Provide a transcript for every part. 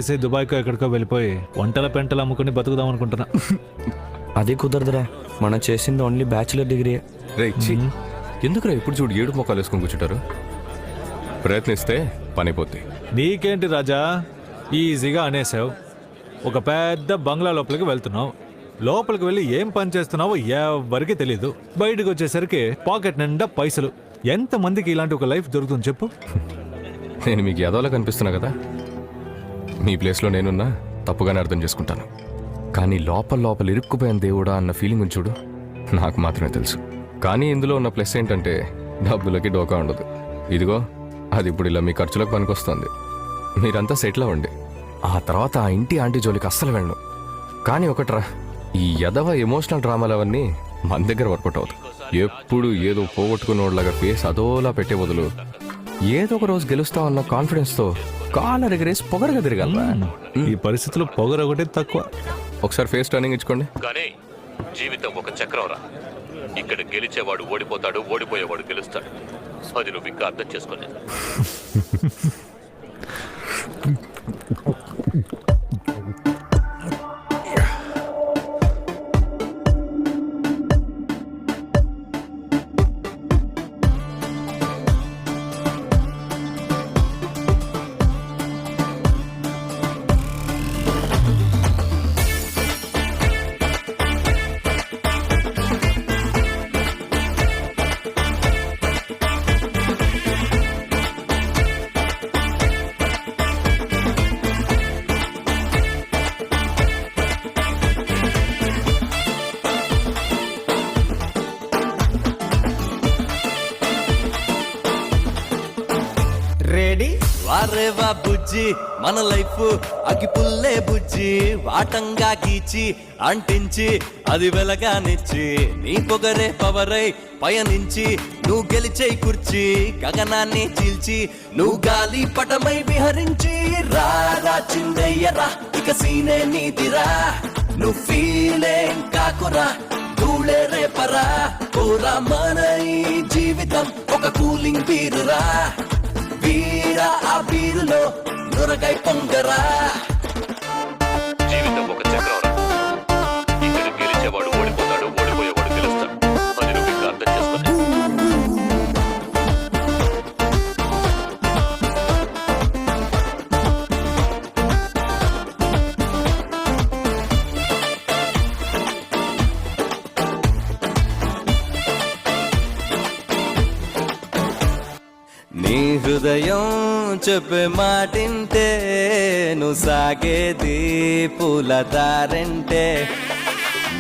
వదిలేసి దుబాయ్కో ఎక్కడికో వెళ్ళిపోయి వంటల పెంటలు అమ్ముకుని బతుకుదాం అనుకుంటున్నా. అది కుదరదురా, మనం చేసింది ఓన్లీ బ్యాచులర్ డిగ్రీ. రే ఎందుకురా ఇప్పుడు చూడు ఏడు మొక్కలు వేసుకొని కూర్చుంటారు. ప్రయత్నిస్తే పని అయిపోద్ది. నీకేంటి రాజా, ఈజీగా అనేసావు. ఒక పెద్ద బంగ్లా లోపలికి వెళ్తున్నావు. లోపలికి వెళ్ళి ఏం పని చేస్తున్నావో ఎవరికి తెలీదు. బయటకు వచ్చేసరికి పాకెట్ నిండా పైసలు. ఎంతమందికి ఇలాంటి ఒక లైఫ్ దొరుకుతుంది చెప్పు? నేను మీకు ఎదవలా కనిపిస్తున్నా కదా. మీ ప్లేస్లో నేనున్నా తప్పుగానే అర్థం చేసుకుంటాను. కానీ లోపల లోపల ఇరుక్కుపోయాను దేవుడా అన్న ఫీలింగ్ చూడు, నాకు మాత్రమే తెలుసు. కానీ ఇందులో ఉన్న ప్లస్ ఏంటంటే డబ్బులకి డోకా ఉండదు. ఇదిగో అది ఇప్పుడు ఇలా మీ ఖర్చులకు పనికొస్తుంది. మీరంతా సెటిల్ అవ్వండి. ఆ తర్వాత ఆ ఇంటి ఆంటీ జోలికి అస్సలు వెళ్ళను. కానీ ఒకట్రా, ఈ ఎదవ ఎమోషనల్ డ్రామాలు అవన్నీ మన దగ్గర వర్కౌట్ అవుతుంది. ఎప్పుడు ఏదో పోగొట్టుకున్నోడ్లాగా ఫేస్ అదోలా పెట్టే బదులు ఏదో ఒక రోజు గెలుస్తామన్న కాన్ఫిడెన్స్తో కాలర్ ఎగరేసి పొగరగా తిరగాల. ఈ పరిస్థితుల్లో పొగరు ఒకటి తక్కువ. ఒకసారి ఫేస్ టర్నింగ్ ఇచ్చుకోండి. కానీ జీవితం ఒక చక్రం రా. ఇక్కడ గెలిచేవాడు ఓడిపోతాడు, ఓడిపోయేవాడు గెలుస్తాడు. అది నువ్వు ఇంకా అర్థం చేసుకోలేదు. వారేవా బుజ్జి మన లైఫ్ అగి పుల్లే బుజ్జి, వాటంగా గీచి అంటించి అది వెలగానిచ్చి, నీ పొగరే పవరై పయనించి నువ్వు గెలిచే కుర్చీ గగనాన్ని చీల్చి, నువ్వు గాలి పటమై విహరించి రారా చిందయ్యరా ఇక సీనే నీదిరా, నువ్వు ఫీలేం కాకురా ధూళే రేపరా, పూరా మన ఈ జీవితం ఒక కూలింగ్ బీరురా, వీరా ఆ బీరులో నురగై పొంగరా. జీవితం ఒక చక్రం రా. ఇక్కడ గెలిచేవాడు ఓడిపోతాడు, ఓడిపోయేవాడు గెలుస్తాడు. అది నువ్వు ఇంకా అర్థం చేసుకోలేదు. నీ హృదయం చెప్పే మాటింటే నువ్వు సాగేది పూల దారంటే,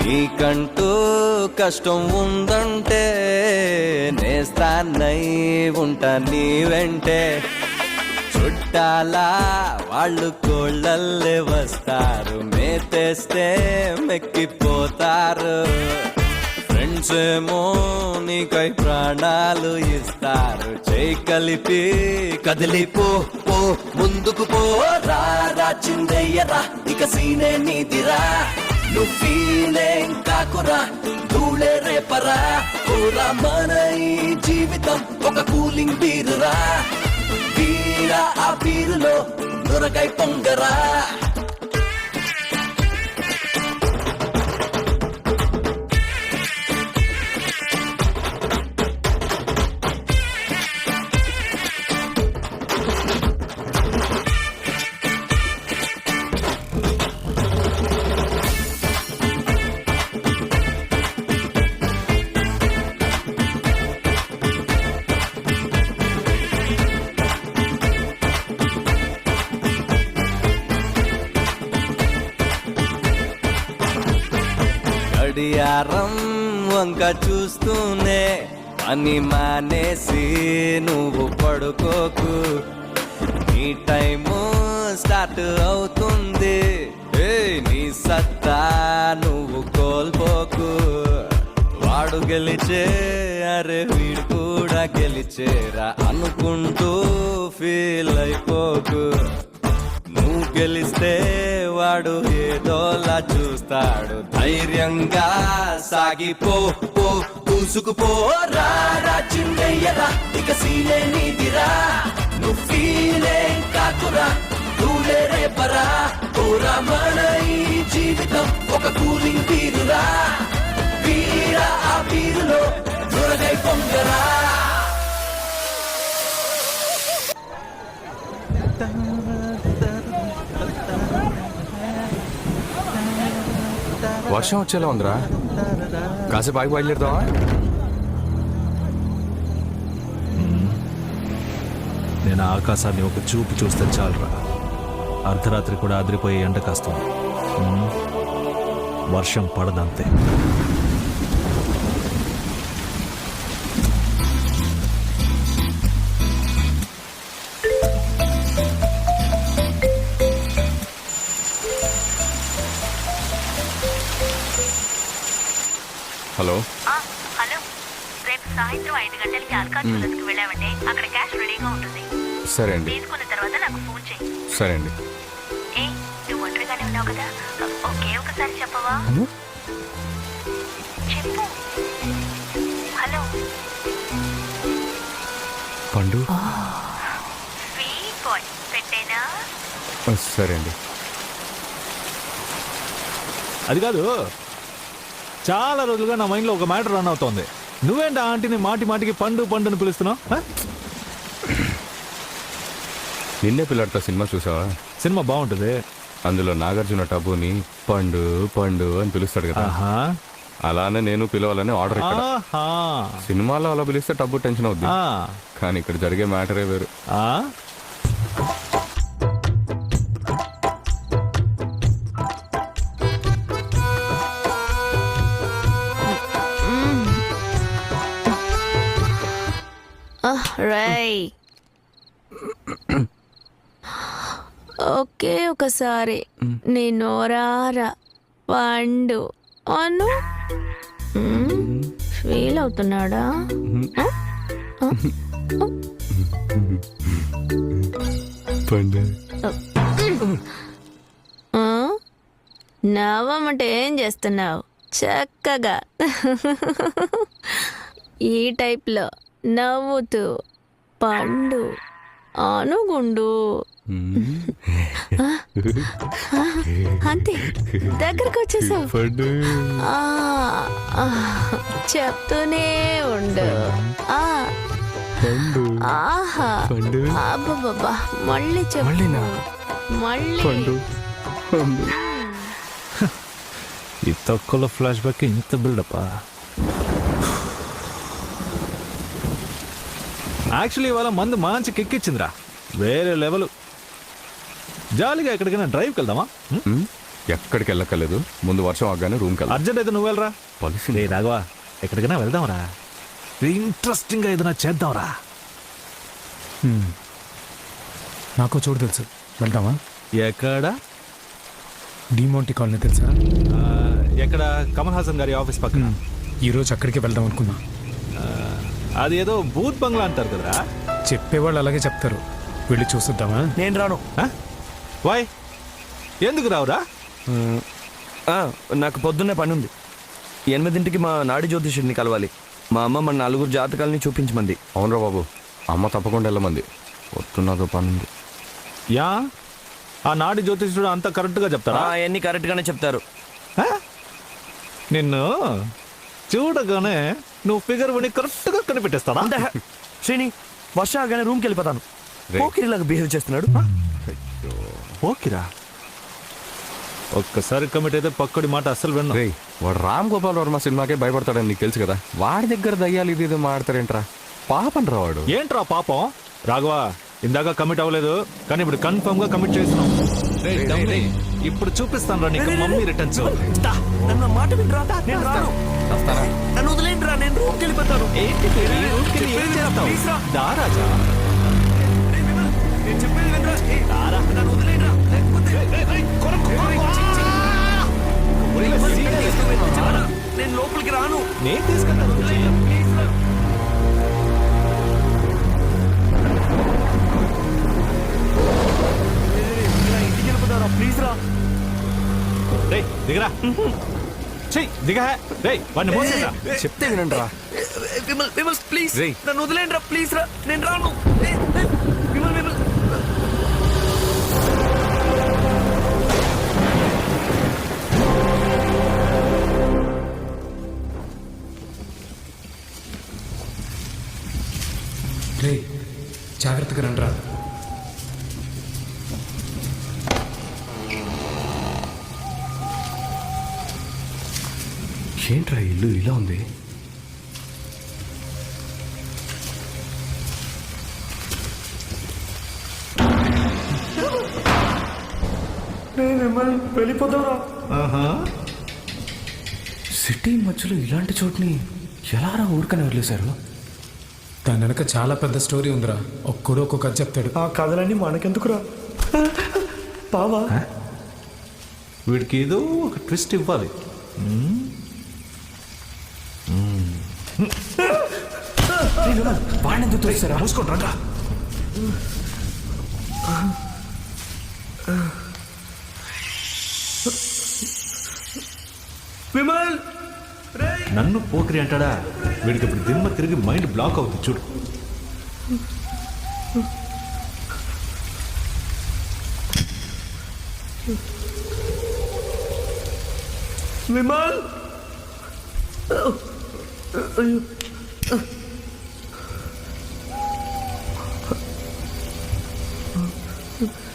నీకంటూ కష్టం ఉందంటే నేస్తాన్నై ఉంటా నీ వెంటే, చుట్టాలా వాళ్ళు కోళ్ళల్లే వస్తారు, మేతేస్తే మెక్కిపోతారు, ఫ్రెండ్స్ ఏమో నీకై ప్రాణాలు ఇస్తారు, చేయి కలిపి కదిలిపో పో ముందుకు పో రారా చిందయ్యరా ఇక సీనే నీదిరా, నువ్వు ఫీలేం కాకురా ధూళే రేపరా, పూరా మన ఈ జీవితం ఒక కూలింగ్ బీరురా, వీరా ఆ బీరులో నురగై పొంగరా. గడియారం వంక చూస్తూనే పని మానేసి నువ్వు పడుకోకు, నీ టైము స్టార్ట్ అవుతుంది, నీ సత్తా నువ్వు కోల్పోకు, వాడు గెలిచే అరే వీడు కూడా గెలిచేరా అనుకుంటూ ఫీల్ అయిపోకు, నువ్వు గెలిస్తే వాడు ఏదోలా చూస్తాడు, ధైర్యంగా సాగిపో పో దూసుకుపో రారా చిందయ్యరా ఇక సీనే నీదిరా, నువ్వు ఫీలేం కాకురా ధూళ రూలే రేపరా కోరా మన ఈ జీవితం ఒక కూలింగ్ తీరురా వీర ఆ తీరులో దొరకై పొంగరా వర్షం వచ్చేలా ఉందిరా కాసేపు ఆగి బయలుదేరుదామా నేను ఆకాశాన్ని ఒక చూపు చూస్తే చాలరా అర్ధరాత్రి కూడా అదిరిపోయే ఎండ కాస్తుంది. వర్షం పడదంతే. హలో హలో, రేపు సాయంత్రం 5 గంటలకి అల్కా జ్యువెలర్స్కి వెళ్ళామంటే అక్కడ క్యాష్ రెడీగా ఉంటుంది. సరే అండి తీసుకున్న తర్వాత నాకు ఫోన్ చేయి. సరే అండి ఏ, నువ్వు ఒంటరిగానే ఉన్నావు కదా, ఒకే ఒకసారి చెప్పవా? చెప్పు. హలో. పండు స్వీట్ బాయ్ పెట్టేనా? సరే అండి అది కాదు, చాలా రోజులుగా నా మైండ్లో ఒక మ్యాటర్ రన్ అవుతోంది. నువ్వేంటి ఆంటీని మాటి మాటికి పండు పండుని పిలుస్తున్నావు? నిన్నే పిల్లడితో సినిమా చూసావా? సినిమా బాగుంటుంది. అందులో నాగార్జున టబుని పండు పండు అని పిలుస్తాడు కదా, ఆహా అలానే నేను పిలవాలని ఆర్డర్ ఇక్కడ. ఆహా. సినిమాలో అలా పిలిస్తే టబ్బు టెన్షన్ అవుద్ది, ఆ. కానీ ఇక్కడ జరిగే మ్యాటరే వేరు. ఆ? రై ఒకే ఒకసారి నీ నోరారా పండు అను. ఫీల్ అవుతున్నాడా? పండు నవ్వమంటే ఏం చేస్తున్నావు? చక్కగా ఈ టైప్లో నవ్వుతూ పండు అనుగుండు. అంతే, దగ్గరకు వచ్చేసావు. పండు చెప్తూనే ఉండు. పండు ఆహా, పండు అబ్బబ్బబ్బా, మళ్ళీ చెప్పు. మళ్ళీనా? మళ్ళీ పండు పండు ఈ తక్కువలో ఫ్లాష్ బ్యాక్ ఇంత బిల్డప్పా. యాక్చువల్లీ ఇవాళ మందు మంచి కిక్కిచ్చిందిరా, వేరే లెవెల్. జాలీగా ఎక్కడికైనా డ్రైవ్కి వెళ్దామా? ఎక్కడికి వెళ్ళక్కర్లేదు, ముందు వర్షం ఆగానే రూమ్కి వెళ్ళాలి. అర్జెంట్ అయితే నువ్వు వెళ్ళరా. పాలసీ రాఘవా, ఎక్కడికైనా వెళ్దాంరా, ఇంట్రెస్టింగ్గా ఏదైనా చేద్దాంరా. నాకు చోటు తెలుసు, వెళ్దామా? ఎక్కడ? డిమోంటి కాలనీ తెలుసా? ఎక్కడ? కమల్ హాసన్ గారి ఆఫీస్ పక్కన. ఈరోజు అక్కడికి వెళ్దాం అనుకున్నా. అది ఏదో బూత్ బంగ్లా అంటారు కదరా. చెప్పేవాళ్ళు అలాగే చెప్తారు, వెళ్ళి చూసిద్దామా? నేను రాను. వాయ్, ఎందుకు రావురా? నాకు పొద్దున్నే పని ఉంది. 8ంటికి మా నాడి జ్యోతిష్యుడిని కలవాలి. మా అమ్మ మన 4 జాతకాలని చూపించమంది. అవునరా బాబు, అమ్మ తప్పకుండా వెళ్ళమంది. వస్తున్నదో పని ఉంది. యా, ఆ నాడి జ్యోతిష్యుడు అంత కరెక్ట్గా చెప్తారా? అవన్నీ కరెక్ట్గానే చెప్తారు. నిన్ను చూడగానే నువ్వు ఫిగర్ పని కరెక్ట్గా కనిపెట్టేస్తాడా? శ్రీని, వర్షం ఆగానే రూమ్కి వెళ్ళిపోతాను. రే. పోకిరిలాగా బిహేవ్ చేస్తున్నాడు. ఓకేరా, ఒక్కసారి కమిట్ అయితే పక్కడి మాట అస్సలు విన్నా. రేయ్, వాడు రామ్ గోపాల్ వర్మ సినిమాకే భయపడతాడని నీకు తెలుసు కదా, వాడి దగ్గర దయ్యాలు ఇది ఇది మాడతారేంట్రా? పాపం రా వాడు. ఏంట్రా పాపం? రాఘవా, ఇందాక కమిట్ అవ్వలేదు, కానీ ఇప్పుడు కన్ఫర్మ్ గా కమిట్ చేస్తున్నాం. ఇప్పుడు చూపిస్తాను రా నీకు మమ్మీ రిటర్న్స్. నన్ను మాట వినరా, నేను రాను. నన్ను వదిలేండిరా, నేను రూమ్కి వెళ్ళిపోతాను. దా రాజా, నేను చెప్పేది వినరా? నన్ను వదిలేండిరా, నేను లోపలికి రాను. నేను తీసుకెళ్తాను. ఇంటికి వెళ్ళిపోతారా? ప్లీజ్ రా. రే దిగరా, చెయ్యి దిగా. రే వాడిని మోసేరా. చెప్తే వినండి రా. విమల్, విమల్ ప్లీజ్ రేయ్. నన్ను వదిలేండిరా, ప్లీజ్ రా, నేను రాను. విమల్, విమల్ జాగ్రత్తగా రండిరా. ఏంట్రా ఇల్లు ఇలా ఉంది? సిటీ మధ్యలో ఇలాంటి చోటుని ఎలా ఊరికనే వదిలేశారు? దాని వెనక చాలా పెద్ద స్టోరీ ఉందిరా. ఒక్కడు ఒక్కొక్క కథ చెప్తాడు. ఆ కథలన్నీ మనకెందుకురా బావా? వీడికి ఏదో ఒక ట్విస్ట్ ఇవ్వాలి. వాడిని ఎందుకు తోస్తారా? మూసుకోండి రంగా. విమల్ నన్ను పోకిరి అంటాడా? వీడికి ఇప్పుడు దిమ్మ తిరిగి మైండ్ బ్లాక్ అవుతుంది చూడు. విమల్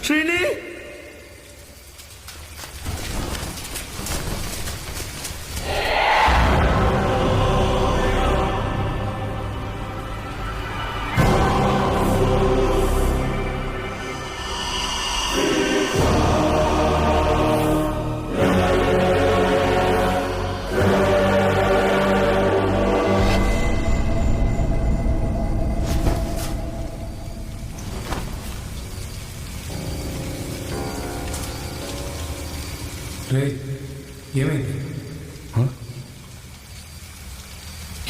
శ్రీని రే, ఏమైంది?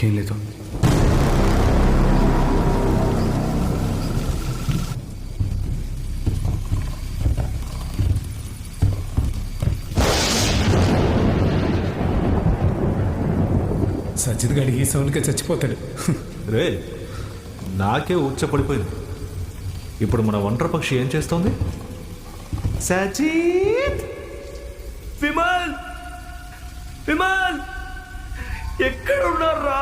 ఏం లేదు. సజ్జిత్ గడి ఈ సౌండ్కే చచ్చిపోతాడు. రే, నాకే ఉచ్చపడిపోయింది. ఇప్పుడు మన ఒంటరి పక్షి ఏం చేస్తోంది? సజిత్! విమల్ విమల్ ఎక్కడ ఉన్నారా?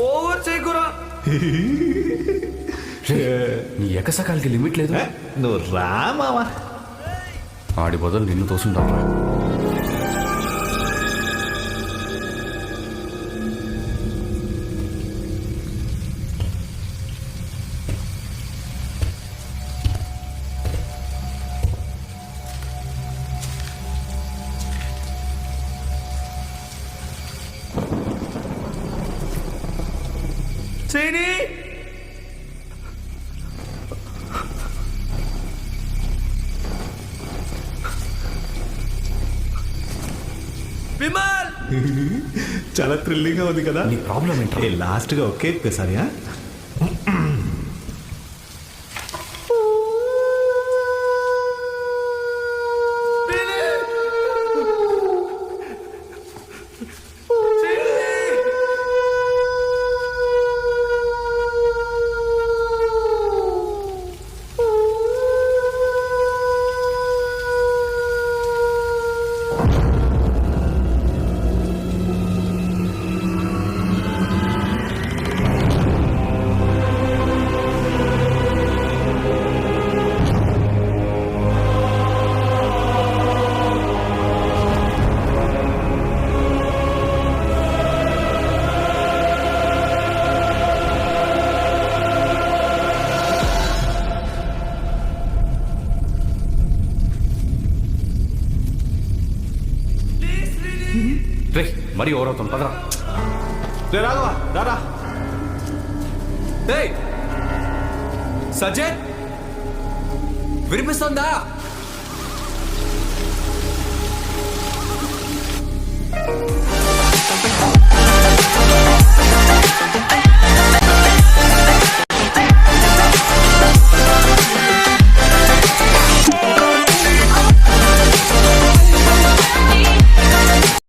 ఓవర్ చేయకురా. నీ ఎకసకాలకి లిమిట్ లేదు. నువ్వు రామావా. ఆడి బదులు నిన్ను తోసుంటారా? శ్రీని విమల్ చాలా థ్రిల్లింగ్ గా ఉంది కదా. నీ ప్రాబ్లం ఏంటి? లాస్ట్ గా ఒకే ఒక్కసారియా? రే, మరీ ఓవరవుతాం పదరా. రాఘవా రారా. సజ్జన్ వినిపిస్తుందా?